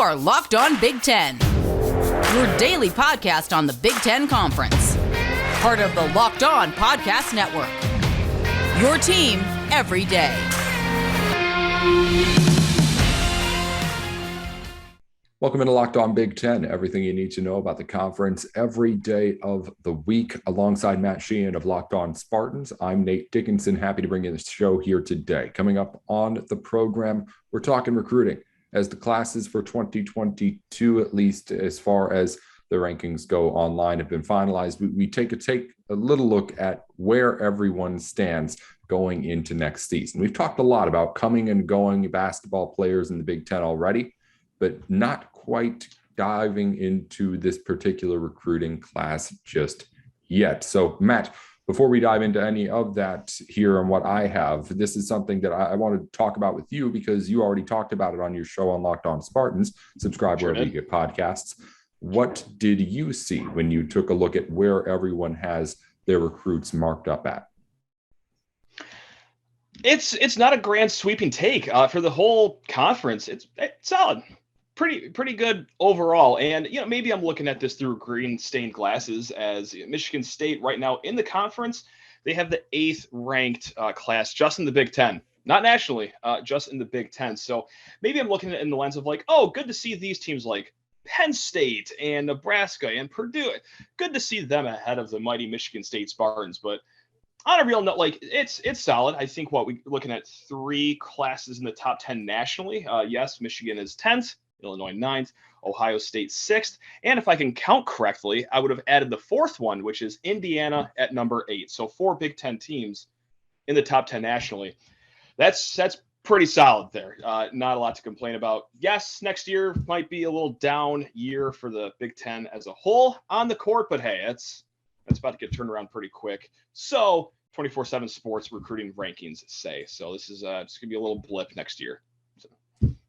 are Locked On Big Ten, your daily podcast on the Big Ten Conference. Part of the Locked On Podcast Network. Your team every day. Welcome into Locked On Big Ten, everything you need to know about the conference every day of the week. Alongside Matt Sheehan of Locked On Spartans, I'm Nate Dickinson, happy to bring you the show here today. Coming up on the program, we're talking recruiting as the classes for 2022, at least as far as the rankings go online, have been finalized. We take a little look at where everyone stands going into next season. We've talked a lot about coming and going basketball players in the Big Ten already, but not quite diving into this particular recruiting class just yet. So, Matt, before we dive into any of that here and what I have, this is something that I want to talk about with you because you already talked about it on your show on Locked On Spartans. Subscribe wherever you get podcasts. What did you see when you took a look at where everyone has their recruits marked up at? It's not a grand sweeping take for the whole conference. It's solid. Pretty good overall. And, maybe I'm looking at this through green stained glasses as Michigan State right now in the conference, they have the 8th ranked class just in the Big Ten, not nationally, just in the Big Ten. So maybe I'm looking at it in the lens of like, oh, good to see these teams like Penn State and Nebraska and Purdue. Good to see them ahead of the mighty Michigan State Spartans. But on a real note, like it's solid. I think we're looking at 3 classes in the top 10 nationally. Yes, Michigan is 10th. Illinois 9th, Ohio State 6th. And if I can count correctly, I would have added the 4th one, which is Indiana at number 8. So 4 Big Ten teams in the top 10 nationally. That's pretty solid there. Not a lot to complain about. Yes, next year might be a little down year for the Big Ten as a whole on the court, but hey, that's about to get turned around pretty quick. So 24/7 Sports recruiting rankings say. So this is just going to be a little blip next year.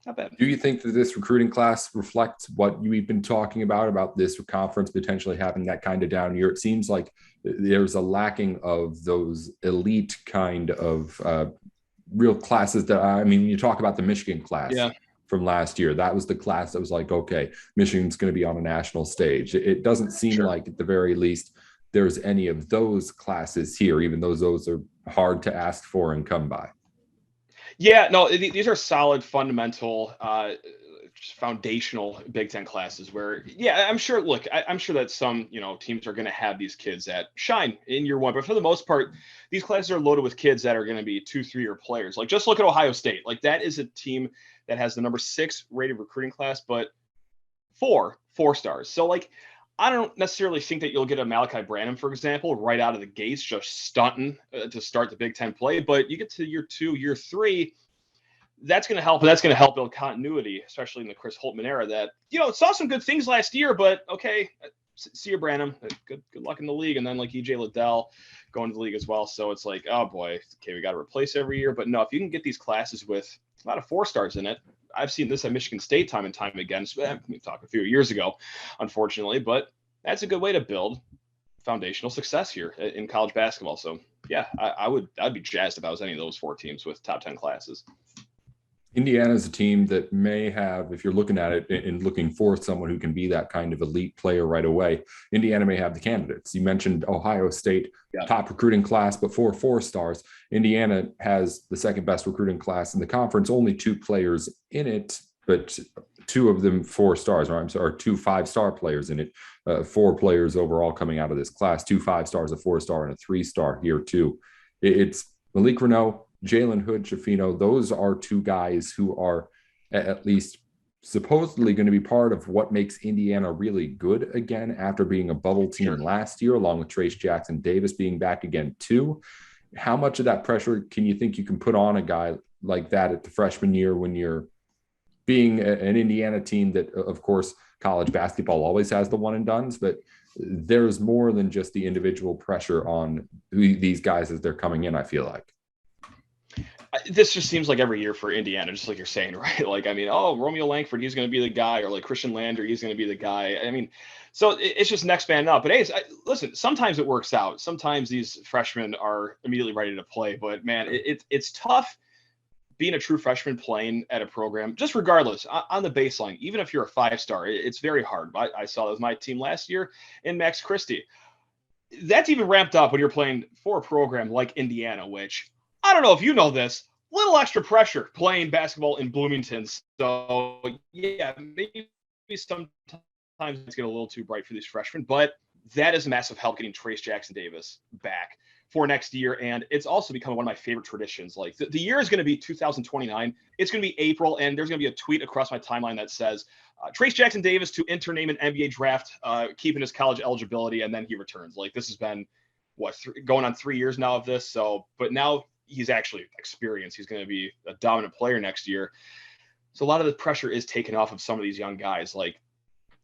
Not bad. Do you think that this recruiting class reflects what we've been talking about this conference potentially having that kind of down year? It seems like there's a lacking of those elite kind of real classes you talk about the Michigan class from last year. That was the class that was like, okay, Michigan's going to be on a national stage. It doesn't seem like at the very least there's any of those classes here, even though those are hard to ask for and come by. Yeah, no, these are solid, fundamental, foundational Big Ten classes where, I'm sure, I'm sure that some, teams are going to have these kids that shine in year one. But for the most part, these classes are loaded with kids that are going to be 2-3-year players. Like, just look at Ohio State. Like, that is a team that has the number 6 rated recruiting class, but 4 stars. So, like, I don't necessarily think that you'll get a Malachi Branham, for example, right out of the gates, just stunting to start the Big Ten play. But you get to year 2, year 3, that's going to help. And that's going to help build continuity, especially in the Chris Holtmann era that, saw some good things last year, but okay, see you, Branham. Good luck in the league. And then like EJ Liddell going to the league as well. So it's like, oh boy, okay, we got to replace every year. But no, if you can get these classes with a lot of 4 stars in it, I've seen this at Michigan State time and time again. We talked a few years ago, unfortunately, but that's a good way to build foundational success here in college basketball. So yeah, I'd be jazzed if I was any of those 4 teams with top 10 classes. Indiana is a team that may have, if you're looking at it and looking for someone who can be that kind of elite player right away, Indiana may have the candidates. You mentioned Ohio State, top recruiting class, but 4 stars. Indiana has the second best recruiting class in the conference, only 2 players in it, but 2 of them 4 stars, or 2 5-star players in it. 4 players overall coming out of this class, 2 5-stars, a 4-star, and a 3-star here too. It's Malik Reneau, Jalen Hood-Schifino. Those are 2 guys who are at least supposedly going to be part of what makes Indiana really good again after being a bubble team last year, along with Trace Jackson Davis being back again too. How much of that pressure can you think you can put on a guy like that at the freshman year when you're being an Indiana team that, of course, college basketball always has the one and dones, but there's more than just the individual pressure on these guys as they're coming in, I feel like. This just seems like every year for Indiana, just like you're saying, right? Like, Romeo Langford, he's going to be the guy, or like Christian Lander, he's going to be the guy. So it's just next man up. But hey, listen, sometimes it works out. Sometimes these freshmen are immediately ready to play. But man, it's tough being a true freshman playing at a program, just regardless on the baseline, even if you're a 5-star, it's very hard. I saw that with my team last year in Max Christie. That's even ramped up when you're playing for a program like Indiana, which I don't know if you know this, little extra pressure playing basketball in Bloomington. So yeah, maybe sometimes it's getting a little too bright for these freshmen, but that is a massive help getting Trace Jackson Davis back for next year. And it's also become one of my favorite traditions. Like the year is going to be 2029. It's going to be April, and there's going to be a tweet across my timeline that says Trace Jackson Davis to enter name an NBA draft, keeping his college eligibility, and then he returns. Like this has been going on 3 years now of this. So, but now he's actually experienced. He's going to be a dominant player next year. So a lot of the pressure is taken off of some of these young guys. Like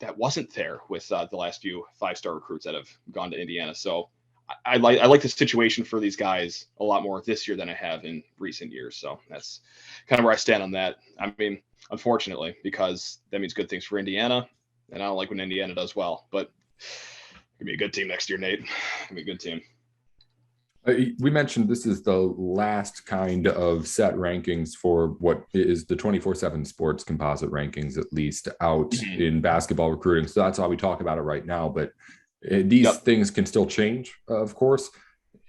that wasn't there with the last few 5-star recruits that have gone to Indiana. So I like the situation for these guys a lot more this year than I have in recent years. So that's kind of where I stand on that. I mean, unfortunately, because that means good things for Indiana, and I don't like when Indiana does well, but it'll be a good team next year, Nate. It'll be a good team. We mentioned this is the last kind of set rankings for what is the 24/7 sports composite rankings, at least out in basketball recruiting. So that's how we talk about it right now. But these things can still change, of course.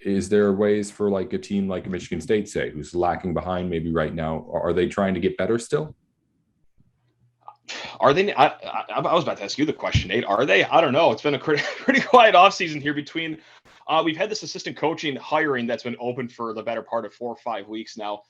Is there ways for like a team like Michigan State, say, who's lacking behind maybe right now? Are they trying to get better still? Are they? I was about to ask you the question, Nate. Are they? I don't know. It's been a pretty quiet offseason here between we've had this assistant coaching hiring that's been open for the better part of 4 or 5 weeks now.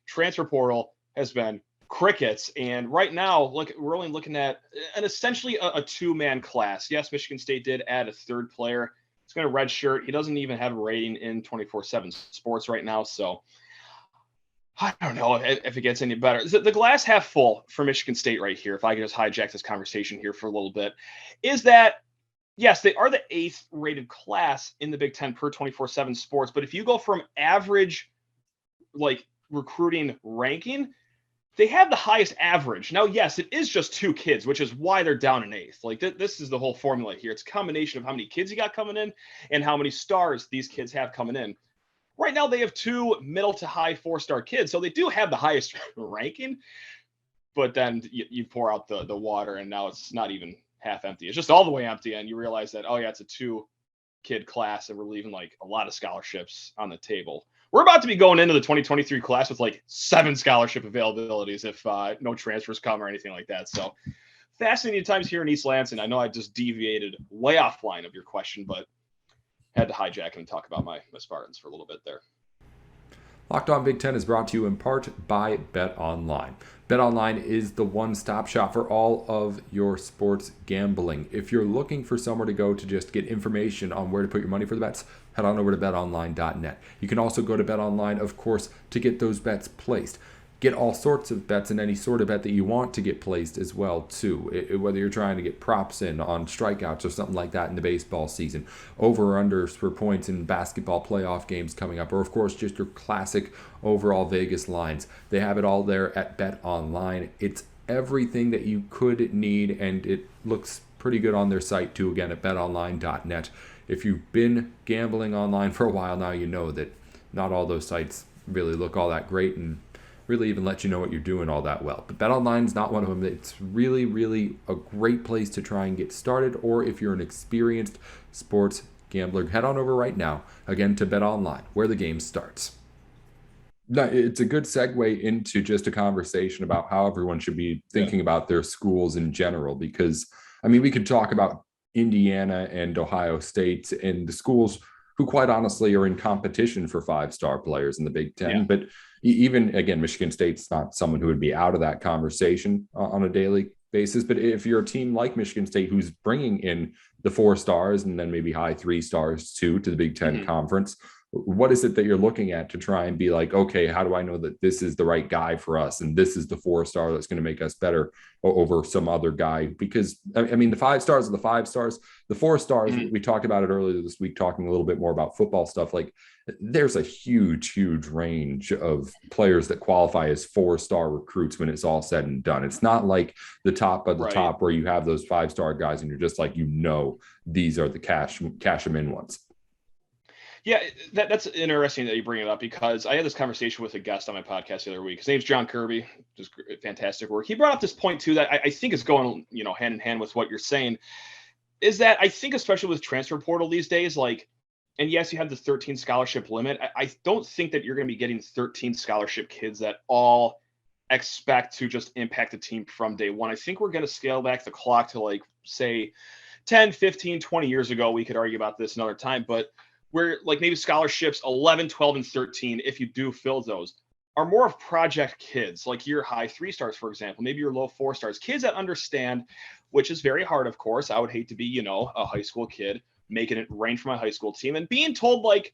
Transfer portal has been crickets. And right now, look, we're only looking at essentially a 2-man class. Yes, Michigan State did add a third player. He's going to redshirt. He doesn't even have a rating in 24/7 sports right now. So I don't know if it gets any better. The glass half full for Michigan State right here, if I can just hijack this conversation here for a little bit, is that, yes, they are the 8th rated class in the Big Ten per 24/7 sports. But if you go from average, like recruiting ranking, they have the highest average. Now, yes, it is just 2 kids, which is why they're down in 8th. Like this is the whole formula here. It's a combination of how many kids you got coming in and how many stars these kids have coming in. Right now, they have 2 middle to high 4-star kids, so they do have the highest ranking. But then you pour out the water, and now it's not even half empty. It's just all the way empty, and you realize that, oh yeah, it's a 2-kid class, and we're leaving like a lot of scholarships on the table. We're about to be going into the 2023 class with like 7 scholarship availabilities if no transfers come or anything like that. So fascinating times here in East Lansing. I know I just deviated way offline of your question, but had to hijack and talk about my Spartans for a little bit there. Locked On Big Ten is brought to you in part by BetOnline. BetOnline is the one-stop shop for all of your sports gambling. If you're looking for somewhere to go to just get information on where to put your money for the bets, head on over to betonline.net. You can also go to BetOnline, of course, to get those bets placed. Get all sorts of bets and any sort of bet that you want to get placed as well, too. Whether you're trying to get props in on strikeouts or something like that in the baseball season, over or unders for points in basketball playoff games coming up, or of course just your classic overall Vegas lines. They have it all there at BetOnline. It's everything that you could need, and it looks pretty good on their site too, again at betonline.net. If you've been gambling online for a while now, you know that not all those sites really look all that great and really even let you know what you're doing all that well. But BetOnline is not one of them. It's really, really a great place to try and get started, or if you're an experienced sports gambler, head on over right now, again, to BetOnline, where the game starts. No, it's a good segue into just a conversation about how everyone should be thinking about their schools in general, because, I mean, we could talk about Indiana and Ohio State and the schools who quite honestly are in competition for 5-star players in the Big Ten. But even, again, Michigan State's not someone who would be out of that conversation on a daily basis. But if you're a team like Michigan State who's bringing in the 4 stars and then maybe high 3 stars too to the Big Ten conference, what is it that you're looking at to try and be like, okay, how do I know that this is the right guy for us and this is the 4-star that's going to make us better over some other guy? Because I mean, the 5 stars are the 5 stars. The 4 stars, we talked about it earlier this week, talking a little bit more about football stuff. Like, there's a huge range of players that qualify as 4-star recruits when it's all said and done. It's not like the top of the top where you have those 5-star guys and you're just like, these are the cash them in ones. Yeah, that's interesting that you bring it up, because I had this conversation with a guest on my podcast the other week. His name's John Kirby, just fantastic work. He brought up this point too that I think is going, hand in hand with what you're saying, is that I think especially with transfer portal these days, like, and yes, you have the 13 scholarship limit. I don't think that you're going to be getting 13 scholarship kids that all expect to just impact the team from day one. I think we're going to scale back the clock to, like, say 10, 15, 20 years ago. We could argue about this another time, but where, like, maybe scholarships 11, 12, and 13, if you do fill those, are more of project kids, like your high 3 stars, for example, maybe your low 4 stars, kids that understand, which is very hard, of course. I would hate to be, a high school kid making it rain for my high school team and being told, like,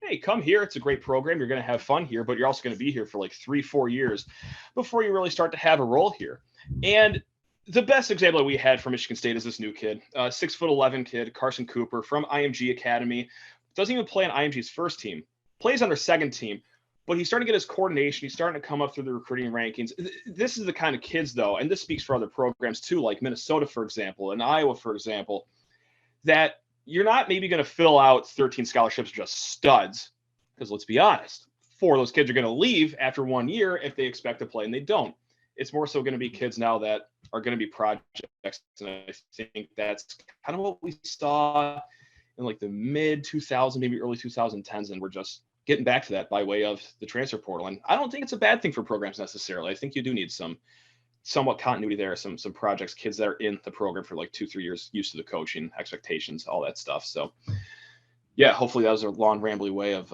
hey, come here. It's a great program. You're going to have fun here, but you're also going to be here for like 3-4 years before you really start to have a role here. And the best example that we had from Michigan State is this new kid, 6'11" kid, Carson Cooper from IMG Academy. Doesn't even play on IMG's first team, plays on their second team, but he's starting to get his coordination. He's starting to come up through the recruiting rankings. This is the kind of kids, though, and this speaks for other programs too, like Minnesota, for example, and Iowa, for example, that you're not maybe going to fill out 13 scholarships just studs, because let's be honest, 4 of those kids are going to leave after 1 year if they expect to play, and they don't. It's more so going to be kids now that are going to be projects, and I think that's kind of what we saw in like the mid 2000s, maybe early 2010s, and we're just getting back to that by way of the transfer portal. And I don't think it's a bad thing for programs necessarily. I think you do need some somewhat continuity there, some projects, kids that are in the program for like 2-3 years, used to the coaching, expectations, all that stuff. So yeah, hopefully that was a long rambly way of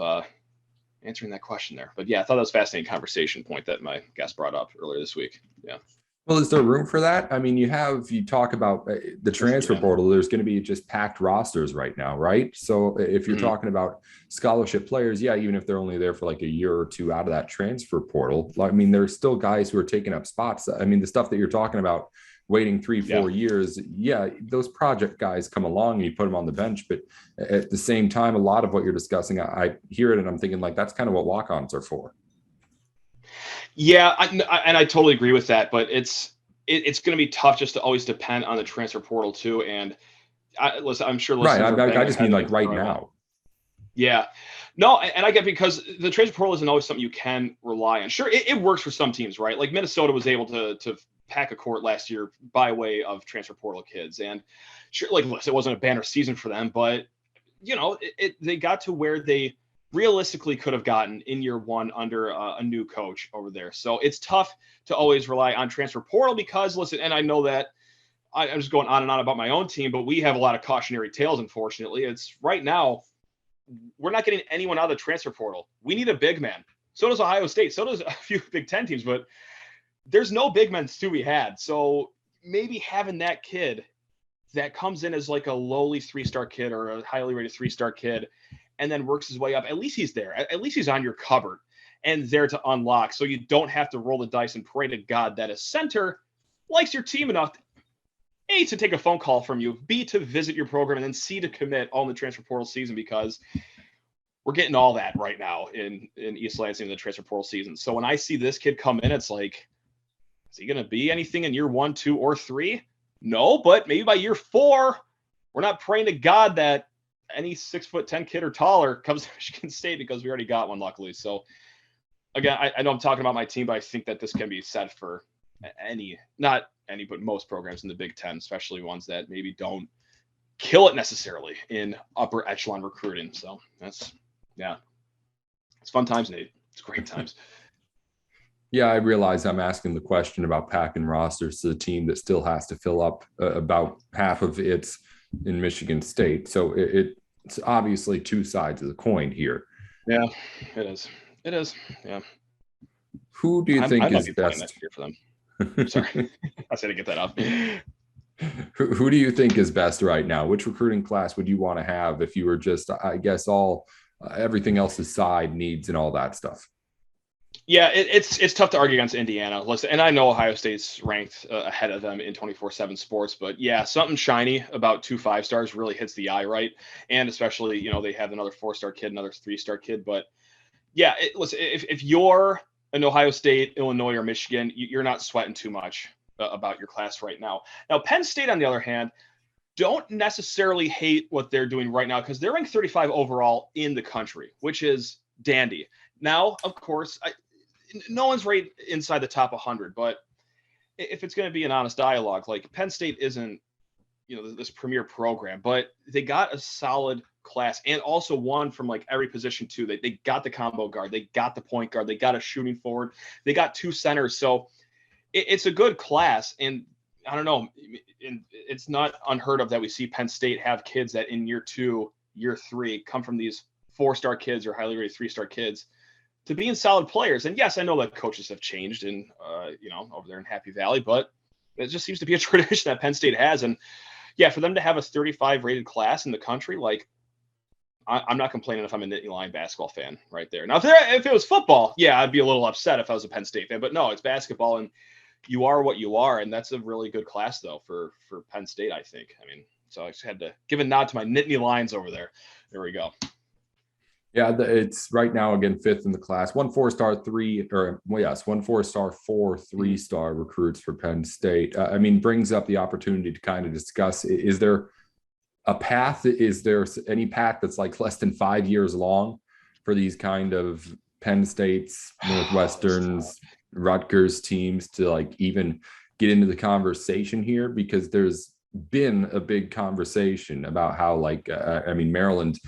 answering that question there. But yeah, I thought that was a fascinating conversation point that my guest brought up earlier this week. Yeah. Well, is there room for that? I mean, you talk about the transfer portal, there's going to be just packed rosters right now, right? So if you're talking about scholarship players, yeah, even if they're only there for like a year or two out of that transfer portal, I mean, there's still guys who are taking up spots. I mean, the stuff that you're talking about, waiting 3-4 years, those project guys come along and you put them on the bench. But at the same time, a lot of what you're discussing, I hear it and I'm thinking, like, that's kind of what walk-ons are for. Yeah, I totally agree with that, but it's going to be tough just to always depend on the transfer portal too. And I'm sure. Right, I just mean like right now. Yeah, no, and I get, because the transfer portal isn't always something you can rely on. Sure, it works for some teams, right? Like Minnesota was able to pack a court last year by way of transfer portal kids, and sure, like, it wasn't a banner season for them, but they got to where they realistically could have gotten in year one under a new coach over there. So it's tough to always rely on transfer portal, because listen, and I know that I'm just going on and on about my own team, but we have a lot of cautionary tales. Unfortunately, it's right now, we're not getting anyone out of the transfer portal. We need a big man. So does Ohio State. So does a few Big Ten teams, but there's no big men to be had. So maybe having that kid that comes in as like a lowly 3-star kid or a highly rated 3-star kid, and then works his way up, at least he's there. At least he's on your cupboard and there to unlock. So you don't have to roll the dice and pray to God that a center likes your team enough, A, to take a phone call from you, B, to visit your program, and then C, to commit all in the transfer portal season, because we're getting all that right now in East Lansing in the transfer portal season. So when I see this kid come in, it's like, is he going to be anything in year 1, 2, or 3? No, but maybe by year 4, we're not praying to God that any 6'10" kid or taller comes to Michigan State, because we already got one, luckily. So again, I know I'm talking about my team, but I think that this can be said for not any, but most programs in the Big Ten, especially ones that maybe don't kill it necessarily in upper echelon recruiting. So it's fun times, Nate. It's great times. Yeah, I realize I'm asking the question about packing rosters to the team that still has to fill up about half of its in Michigan State. So it's obviously two sides of the coin here. Yeah, it is. It is. Yeah. Who do you think is best here for them? Sorry, I said to get that up. Who do you think is best right now? Which recruiting class would you want to have if you were just, I guess, everything else aside, needs and all that stuff? Yeah, it's tough to argue against Indiana. Listen, and I know Ohio State's ranked ahead of them in 24/7 Sports, but yeah, something shiny about 2 5-stars really hits the eye, right? And especially, they have another 4-star kid, another 3-star kid. But yeah, listen, if you're an Ohio State, Illinois, or Michigan, you're not sweating too much about your class right now. Now, Penn State, on the other hand, don't necessarily hate what they're doing right now because they're ranked 35 overall in the country, which is dandy. Now, of course, no one's right inside the top 100, but if it's going to be an honest dialogue, like Penn State isn't, this premier program, but they got a solid class and also one from like every position too. They got the combo guard, they got the point guard, they got a shooting forward, they got 2 centers. So it's a good class. And I don't know, it's not unheard of that we see Penn State have kids that in year 2, year 3 come from these 4-star kids or highly rated 3-star kids to being solid players. And yes, I know that coaches have changed and, over there in Happy Valley, but it just seems to be a tradition that Penn State has. And yeah, for them to have a 35 rated class in the country, like I'm not complaining if I'm a Nittany Lion basketball fan right there. Now, if it was football, yeah, I'd be a little upset if I was a Penn State fan, but no, it's basketball and you are what you are. And that's a really good class though, for Penn State, I think. I mean, so I just had to give a nod to my Nittany Lions over there. There we go. Yeah, it's right now, again, 5th in the class. 1 4-star, 4 3-star recruits for Penn State. Brings up the opportunity to kind of discuss, is there a path? Is there any path that's like less than 5 years long for these kind of Penn States, Northwesterns, Rutgers teams to like even get into the conversation here? Because there's been a big conversation about how Maryland's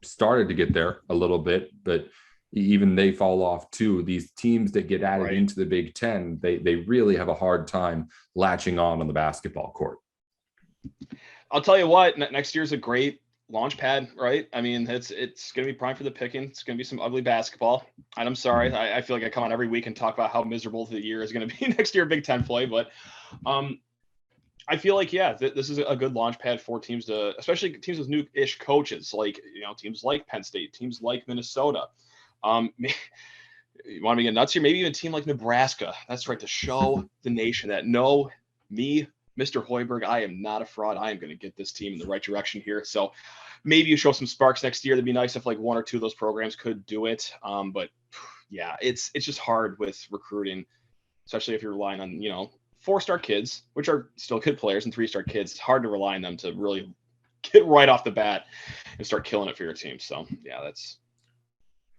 started to get there a little bit, but even they fall off too. These teams that get added into the Big Ten, they really have a hard time latching on the basketball court. I'll tell you what, next year's a great launch pad, right? I mean, it's going to be prime for the picking. It's going to be some ugly basketball. And I'm sorry, I feel like I come on every week and talk about how miserable the year is going to be next year Big Ten play, but I feel like, this is a good launch pad for teams especially teams with new-ish coaches, like, teams like Penn State, teams like Minnesota. You want to get nuts here? Maybe even a team like Nebraska. That's right, to show the nation that me, Mr. Hoiberg, I am not a fraud. I am going to get this team in the right direction here. So maybe you show some sparks next year. That'd be nice if like 1 or 2 of those programs could do it. But yeah, it's just hard with recruiting, especially if you're relying on, 4-star kids, which are still good players, and 3-star kids. It's hard to rely on them to really get right off the bat and start killing it for your team. So yeah, that's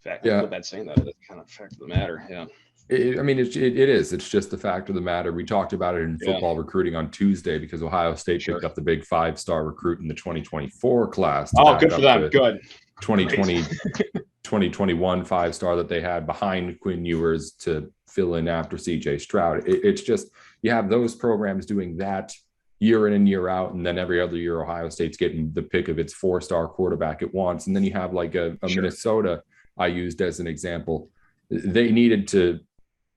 fact. Yeah, bad saying that. That's kind of fact of the matter. Yeah. It is. It's just the fact of the matter. We talked about it in football recruiting on Tuesday because Ohio State picked up the big 5-star recruit in the 2024 class. Oh, good for them. Good. 2020, 2021 5-star that they had behind Quinn Ewers to fill in after CJ Stroud. It's just, you have those programs doing that year in and year out, and then every other year Ohio State's getting the pick of its 4-star quarterback it wants. And then you have like a Minnesota I used as an example. They needed to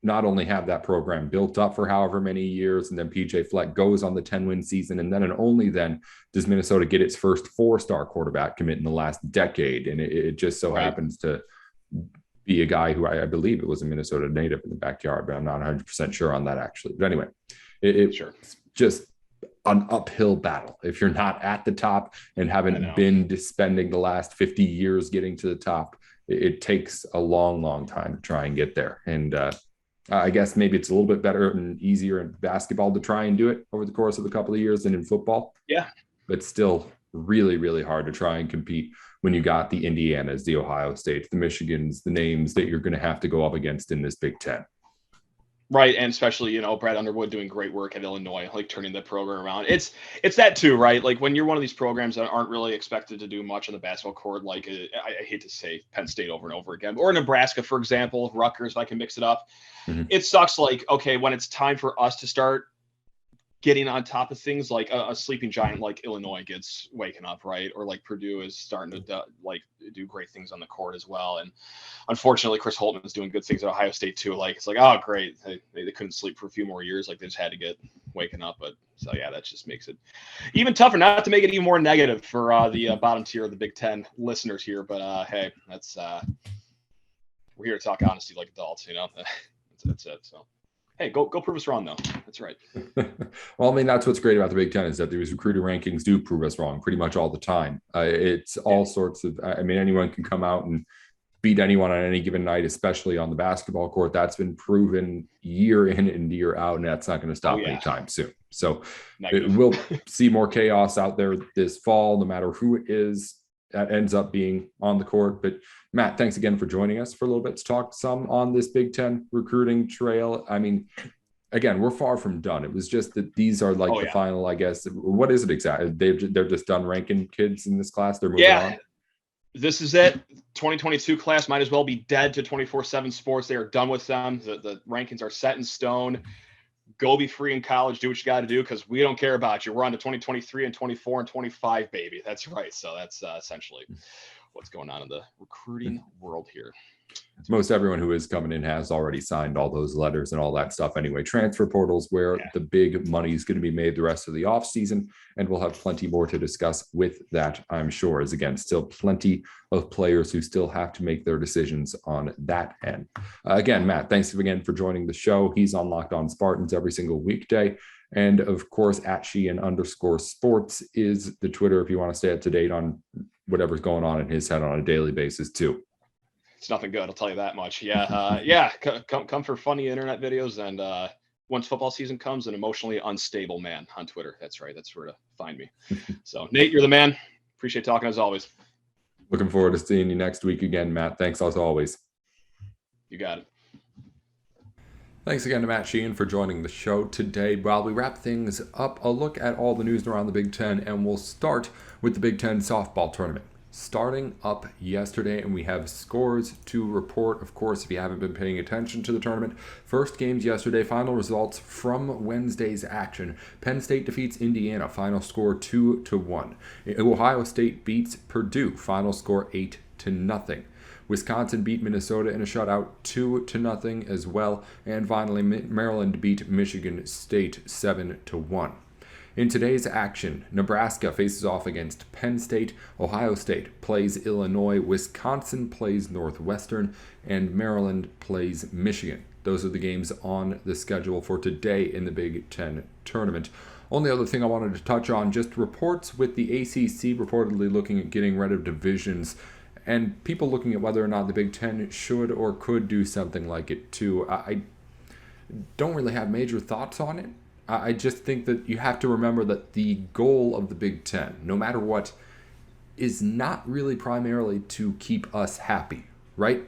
not only have that program built up for however many years, and then PJ Fleck goes on the 10-win season, and only then does Minnesota get its first 4-star quarterback commit in the last decade. And it just so happens to be a guy who I believe it was a Minnesota native in the backyard, but I'm not 100% sure on that actually. But anyway, it's just an uphill battle if you're not at the top and haven't been spending the last 50 years getting to the top. It takes a long, long time to try and get there. And I guess maybe it's a little bit better and easier in basketball to try and do it over the course of a couple of years than in football. Yeah. But still really, really hard to try and compete when you got the Indianas, the Ohio States, the Michigans, the names that you're going to have to go up against in this Big Ten. Right. And especially, Brad Underwood doing great work at Illinois, like turning the program around. It's that too, right? Like when you're one of these programs that aren't really expected to do much on the basketball court, like I hate to say Penn State over and over again, or Nebraska, for example, Rutgers, if I can mix it up. Mm-hmm. It sucks. Like, okay, when it's time for us to start getting on top of things, like a sleeping giant like Illinois gets waking up, right? Or like Purdue is starting to do great things on the court as well. And unfortunately, Chris Holtman is doing good things at Ohio State too. Like, it's like, oh, great. They couldn't sleep for a few more years. Like they just had to get waking up. But so, yeah, that just makes it even tougher, not to make it even more negative for the bottom tier of the Big Ten listeners here. But hey, that's we're here to talk honesty like adults, that's it. So. Hey, go prove us wrong, though. That's right. Well, I mean, that's what's great about the Big Ten is that these recruiter rankings do prove us wrong pretty much all the time. It's all sorts of, anyone can come out and beat anyone on any given night, especially on the basketball court. That's been proven year in and year out, and that's not going to stop anytime soon. So we'll see more chaos out there this fall, no matter who it is that ends up being on the court. But Matt, thanks again for joining us for a little bit to talk some on this Big Ten recruiting trail. I mean, again, we're far from done. It was just that these are like the final, I guess. What is it exactly? They're just done ranking kids in this class. They're moving on. This is it. 2022 class might as well be dead to 24/7 sports. They are done with them. The rankings are set in stone. Go be free in college. Do what you got to do, because we don't care about you. We're on to 2023 and 24 and 25, baby. That's right. So that's essentially what's going on in the recruiting world here. Most everyone who is coming in has already signed all those letters and all that stuff anyway. Transfer portals where the big money is going to be made the rest of the offseason, and we'll have plenty more to discuss with that, I'm sure. As again, still plenty of players who still have to make their decisions on that end. Again, Matt, thanks again for joining the show. He's on Locked On Spartans every single weekday. And of course, at Sheehan_sports is the Twitter if you want to stay up to date on whatever's going on in his head on a daily basis too. It's nothing good, I'll tell you that much. Yeah, come for funny internet videos, and once football season comes, an emotionally unstable man on Twitter. That's right. That's where to find me. So, Nate, you're the man. Appreciate talking as always. Looking forward to seeing you next week again, Matt. Thanks as always. You got it. Thanks again to Matt Sheehan for joining the show today. While we wrap things up, a look at all the news around the Big Ten, and we'll start with the Big Ten softball tournament. Starting up yesterday, and we have scores to report, of course, if you haven't been paying attention to the tournament. First games yesterday, final results from Wednesday's action. Penn State defeats Indiana, final score 2-1. Ohio State beats Purdue, final score 8-0. Wisconsin beat Minnesota in a shutout 2-0 as well. And finally, Maryland beat Michigan State 7-1. In today's action, Nebraska faces off against Penn State, Ohio State plays Illinois, Wisconsin plays Northwestern, and Maryland plays Michigan. Those are the games on the schedule for today in the Big Ten tournament. Only other thing I wanted to touch on, just reports with the ACC reportedly looking at getting rid of divisions, and people looking at whether or not the Big Ten should or could do something like it too. I don't really have major thoughts on it. I just think that you have to remember that the goal of the Big Ten, no matter what, is not really primarily to keep us happy, right?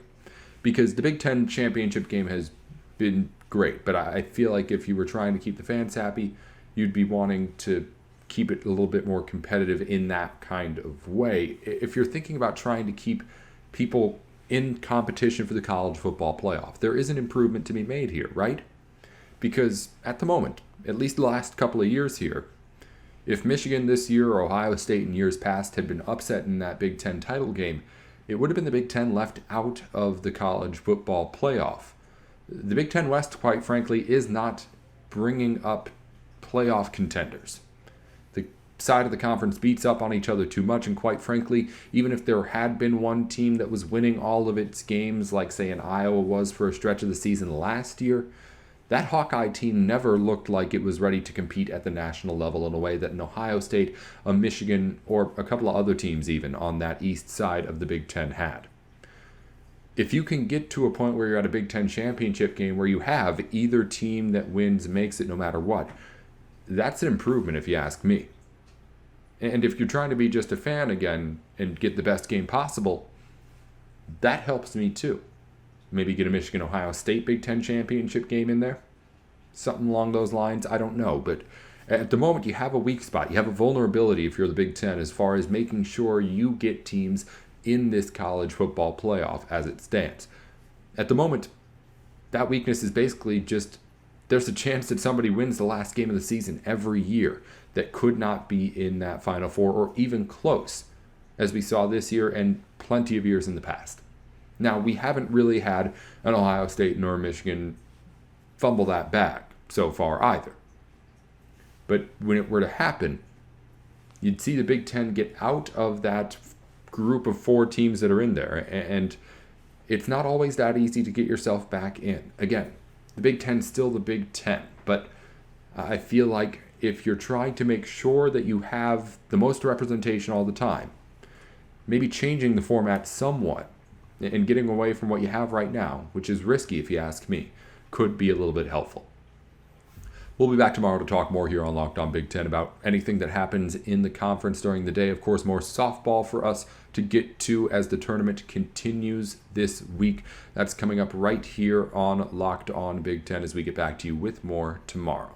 Because the Big Ten championship game has been great, but I feel like if you were trying to keep the fans happy, you'd be wanting to keep it a little bit more competitive in that kind of way. If you're thinking about trying to keep people in competition for the college football playoff, there is an improvement to be made here, right? Because at the moment, at least the last couple of years here, if Michigan this year or Ohio State in years past had been upset in that Big Ten title game, it would have been the Big Ten left out of the college football playoff. The Big Ten West, quite frankly, is not bringing up playoff contenders. The side of the conference beats up on each other too much, and quite frankly, even if there had been one team that was winning all of its games, like say an Iowa was for a stretch of the season last year, that Hawkeye team never looked like it was ready to compete at the national level in a way that an Ohio State, a Michigan, or a couple of other teams even on that east side of the Big Ten had. If you can get to a point where you're at a Big Ten championship game where you have either team that wins makes it no matter what, that's an improvement if you ask me. And if you're trying to be just a fan again and get the best game possible, that helps me too. Maybe get a Michigan-Ohio State Big Ten championship game in there. Something along those lines, I don't know. But at the moment, you have a weak spot. You have a vulnerability if you're the Big Ten as far as making sure you get teams in this college football playoff as it stands. At the moment, that weakness is basically just there's a chance that somebody wins the last game of the season every year that could not be in that Final Four or even close, as we saw this year and plenty of years in the past. Now, we haven't really had an Ohio State nor Michigan fumble that bag so far either. But when it were to happen, you'd see the Big Ten get out of that group of four teams that are in there. And it's not always that easy to get yourself back in. Again, the Big Ten's still the Big Ten. But I feel like if you're trying to make sure that you have the most representation all the time, maybe changing the format somewhat and getting away from what you have right now, which is risky if you ask me, could be a little bit helpful. We'll be back tomorrow to talk more here on Locked On Big Ten about anything that happens in the conference during the day. Of course, more softball for us to get to as the tournament continues this week. That's coming up right here on Locked On Big Ten as we get back to you with more tomorrow.